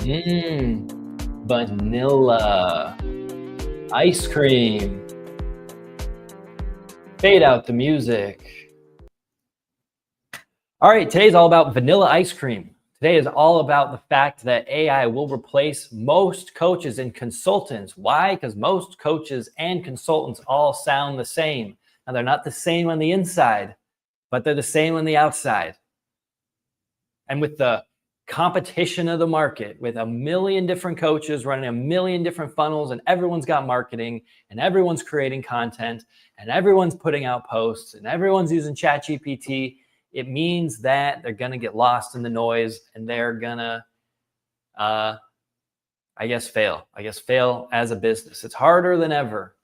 Mmm, vanilla ice cream. Fade out the music. All right, today's all about vanilla ice cream. Today is all about the fact that AI will replace most coaches and consultants. Why? Because most coaches and consultants all sound the same. Now, they're not the same on the inside, but they're the same on the outside. And with the competition of the market, with a million different coaches running a million different funnels, and everyone's got marketing, and everyone's creating content, and everyone's putting out posts, and everyone's using ChatGPT, it means that they're going to get lost in the noise, and they're going to, fail. Fail as a business. It's harder than ever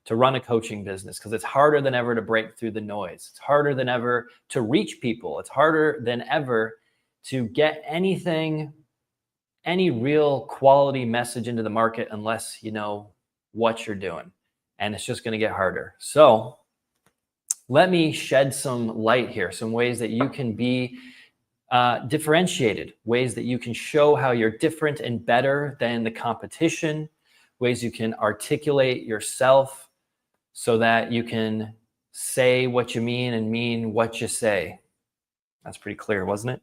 to run a coaching business because it's harder than ever to break through the noise. It's harder than ever to reach people. It's harder than ever to get any real quality message into the market unless you know what you're doing. And it's just going to get harder. So let me shed some light here, some ways that you can be differentiated, ways that you can show how you're different and better than the competition, ways you can articulate yourself so that you can say what you mean and mean what you say. That's pretty clear, wasn't it?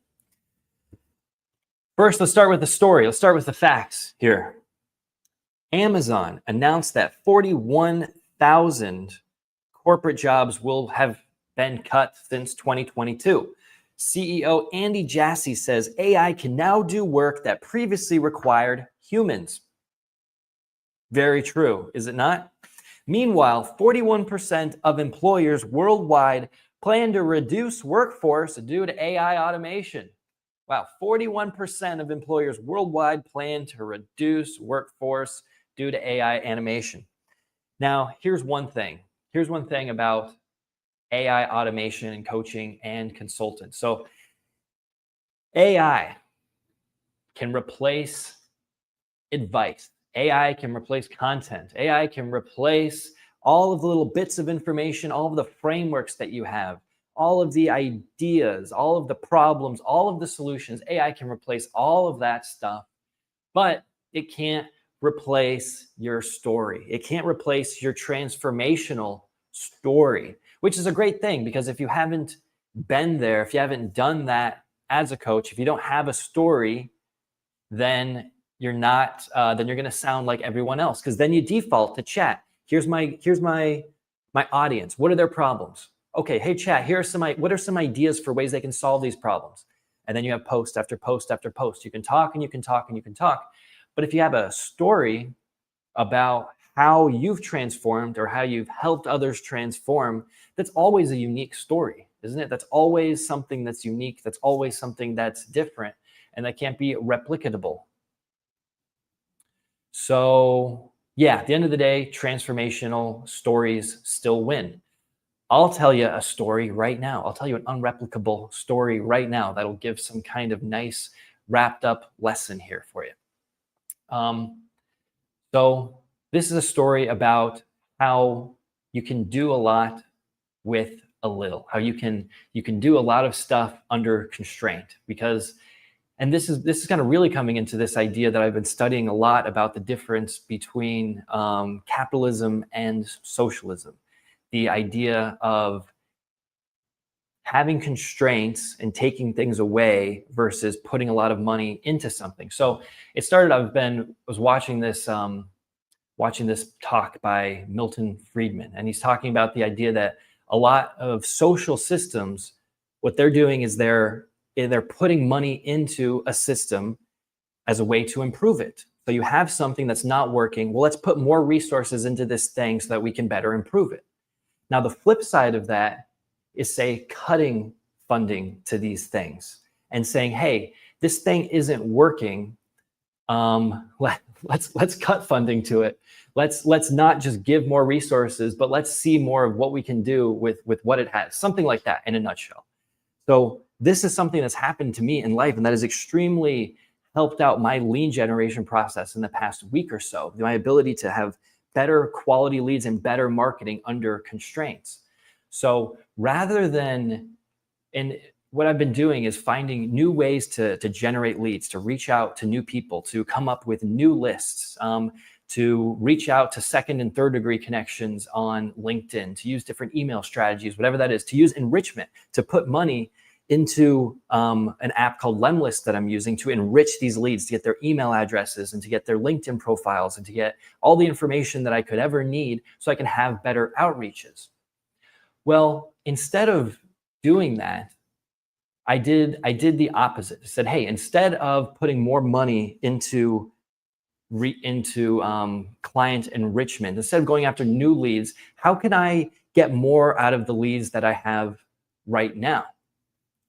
First, let's start with the story. Let's start with the facts here. Amazon announced that 41,000 corporate jobs will have been cut since 2022. CEO Andy Jassy says AI can now do work that previously required humans. Very true, is it not? Meanwhile, 41% of employers worldwide plan to reduce workforce due to AI automation. Wow, 41% of employers worldwide plan to reduce workforce due to AI automation. Now, here's one thing. Here's one thing about AI automation and coaching and consultants. So AI can replace advice. AI can replace content. AI can replace all of the little bits of information, all of the frameworks that you have, all of the ideas, all of the problems, all of the solutions. AI can replace all of that stuff, but it can't replace your story. It can't replace your transformational story, which is a great thing because if you haven't been there, if you haven't done that as a coach, if you don't have a story, then you're not, then you're going to sound like everyone else because then you default to chat. Here's my audience. What are their problems? Okay, hey chat, what are some ideas for ways they can solve these problems? And then you have post after post after post. You can talk and you can talk and you can talk. But if you have a story about how you've transformed or how you've helped others transform, that's always a unique story, isn't it? That's always something that's unique. That's always something that's different and that can't be replicatable. So yeah, at the end of the day, transformational stories still win. I'll tell you a story right now. I'll tell you an unreplicable story right now that'll give some kind of nice wrapped up lesson here for you. So this is a story about how you can do a lot with a little, how you can do a lot of stuff under constraint because, and this is kind of really coming into this idea that I've been studying a lot about the difference between capitalism and socialism. The idea of having constraints and taking things away versus putting a lot of money into something. So it started, I was watching this talk by Milton Friedman, and he's talking about the idea that a lot of social systems, what they're doing is they're putting money into a system as a way to improve it. So you have something that's not working. Well, let's put more resources into this thing so that we can better improve it. Now, the flip side of that is, say, cutting funding to these things and saying, hey, this thing isn't working. Let's cut funding to it. Let's not just give more resources, but let's see more of what we can do with what it has. Something like that in a nutshell. So this is something that's happened to me in life, and that has extremely helped out my lead generation process in the past week or so. My ability to have better quality leads and better marketing under constraints. So rather than, and what I've been doing is finding new ways to generate leads, to reach out to new people, to come up with new lists, to reach out to second and third degree connections on LinkedIn, to use different email strategies, whatever that is, to use enrichment, to put money into an app called Lemlist that I'm using to enrich these leads, to get their email addresses and to get their LinkedIn profiles and to get all the information that I could ever need so I can have better outreaches. Well, instead of doing that, I did the opposite. I said, hey, instead of putting more money into client enrichment, instead of going after new leads, how can I get more out of the leads that I have right now?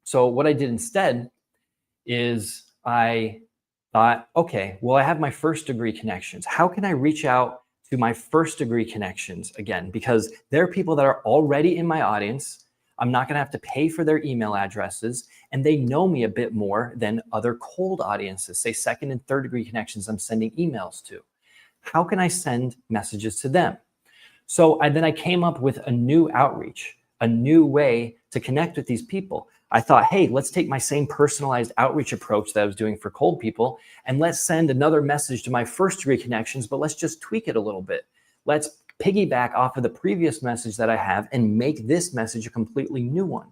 So what I did instead is I thought, okay, well, I have my first degree connections. How can I reach out to my first degree connections again? Because they're people that are already in my audience. I'm not going to have to pay for their email addresses, and they know me a bit more than other cold audiences, say second and third degree connections I'm sending emails to. How can I send messages to them? So then I came up with a new outreach, a new way to connect with these people. I thought, hey, let's take my same personalized outreach approach that I was doing for cold people, and let's send another message to my first degree connections, but let's just tweak it a little bit. Let's piggyback off of the previous message that I have and make this message a completely new one.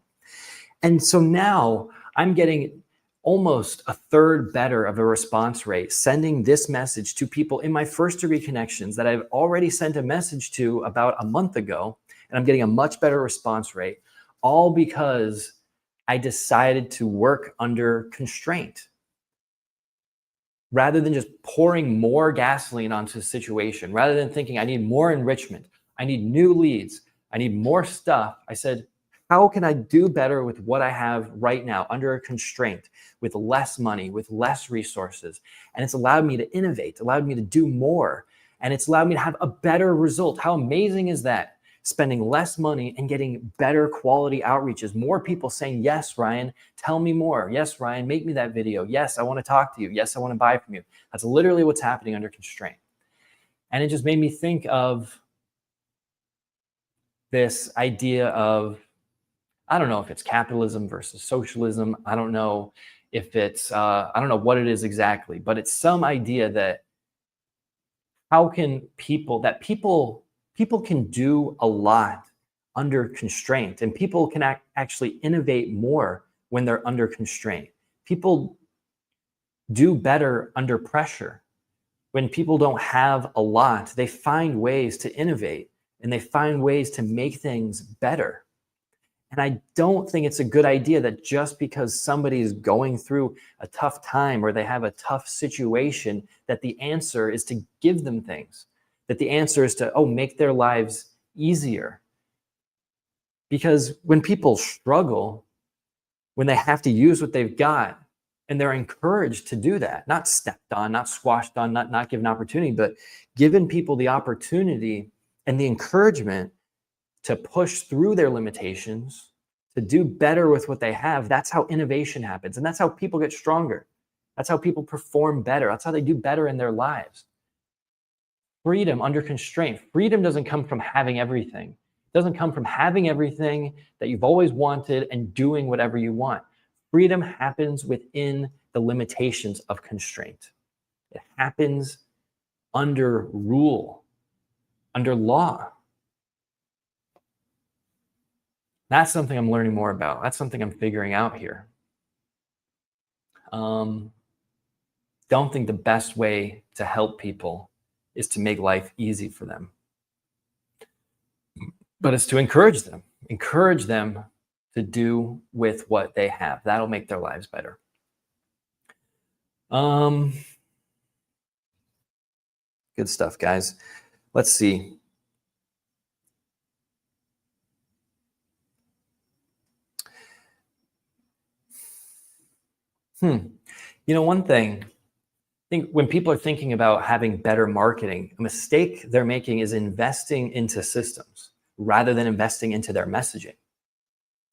And so now I'm getting almost a third better of a response rate sending this message to people in my first degree connections that I've already sent a message to about a month ago, and I'm getting a much better response rate, all because I decided to work under constraint. Rather than just pouring more gasoline onto a situation, rather than thinking I need more enrichment, I need new leads, I need more stuff, I said, how can I do better with what I have right now under a constraint, with less money, with less resources? And it's allowed me to innovate, allowed me to do more, and it's allowed me to have a better result. How amazing is that? Spending less money and getting better quality outreaches. More people saying, yes, Ryan, tell me more. Yes, Ryan, make me that video. Yes, I want to talk to you. Yes, I want to buy from you. That's literally what's happening under constraint. And it just made me think of this idea of, I don't know if it's capitalism versus socialism. I don't know if it's, I don't know what it is exactly, but it's some idea that how can people can do a lot under constraint, and people can actually innovate more when they're under constraint. People do better under pressure. When people don't have a lot, they find ways to innovate and they find ways to make things better. And I don't think it's a good idea that just because somebody is going through a tough time or they have a tough situation, that the answer is to give them things, that the answer is to, make their lives easier. Because when people struggle, when they have to use what they've got, and they're encouraged to do that, not stepped on, not squashed on, not given opportunity, but given people the opportunity and the encouragement to push through their limitations, to do better with what they have, that's how innovation happens. And that's how people get stronger. That's how people perform better. That's how they do better in their lives. Freedom under constraint. Freedom doesn't come from having everything. It doesn't come from having everything that you've always wanted and doing whatever you want. Freedom happens within the limitations of constraint. It happens under rule, under law. That's something I'm learning more about. That's something I'm figuring out here. Don't think the best way to help people is to make life easy for them, but it's to encourage them to do with what they have. That'll make their lives better. Good stuff, guys. Let's see. One thing, I think when people are thinking about having better marketing, a mistake they're making is investing into systems rather than investing into their messaging.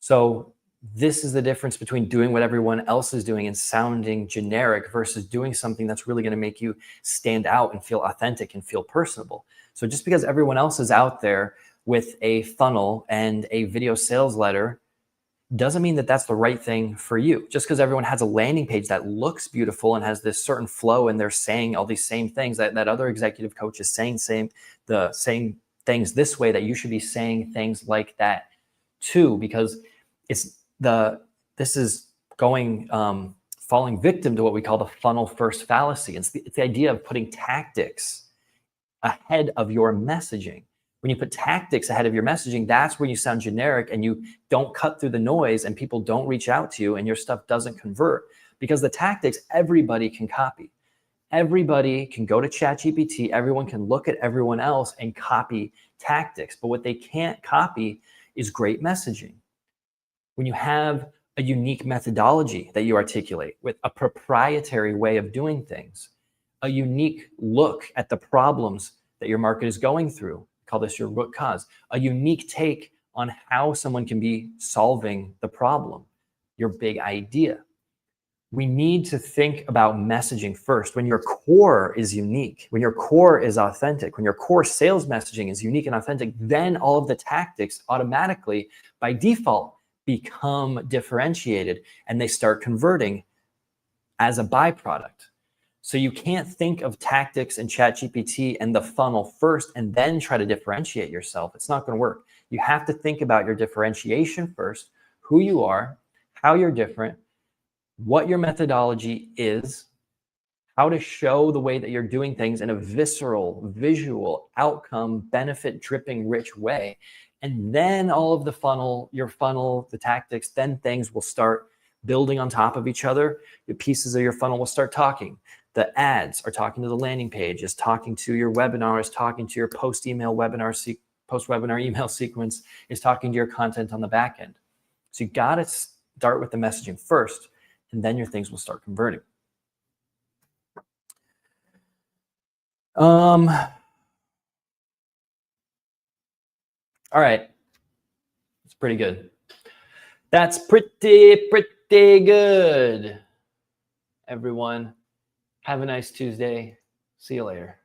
So this is the difference between doing what everyone else is doing and sounding generic versus doing something that's really going to make you stand out and feel authentic and feel personable. So just because everyone else is out there with a funnel and a video sales letter, doesn't mean that that's the right thing for you. Just because everyone has a landing page that looks beautiful and has this certain flow and they're saying all these same things that other executive coach is saying the same things this way, that you should be saying things like that too, because this is going falling victim to what we call the funnel first fallacy. It's the idea of putting tactics ahead of your messaging. When you put tactics ahead of your messaging, that's where you sound generic and you don't cut through the noise and people don't reach out to you and your stuff doesn't convert, because the tactics everybody can copy. Everybody can go to ChatGPT. Everyone can look at everyone else and copy tactics. But what they can't copy is great messaging. When you have a unique methodology that you articulate with a proprietary way of doing things, a unique look at the problems that your market is going through, call this your root cause, a unique take on how someone can be solving the problem, your big idea. We need to think about messaging first. When your core is unique, when your core is authentic, when your core sales messaging is unique and authentic, then all of the tactics automatically, by default, become differentiated and they start converting as a byproduct. So you can't think of tactics and ChatGPT and the funnel first and then try to differentiate yourself. It's not going to work. You have to think about your differentiation first, who you are, how you're different, what your methodology is, how to show the way that you're doing things in a visceral, visual, outcome, benefit dripping, rich way. And then all of your funnel, the tactics, then things will start building on top of each other. The pieces of your funnel will start talking. The ads are talking to the landing page, is talking to your webinar, is talking to your post-webinar email sequence, is talking to your content on the back end. So you got to start with the messaging first, and then your things will start converting. All right. It's pretty good. That's pretty good. Everyone, have a nice Tuesday. See you later.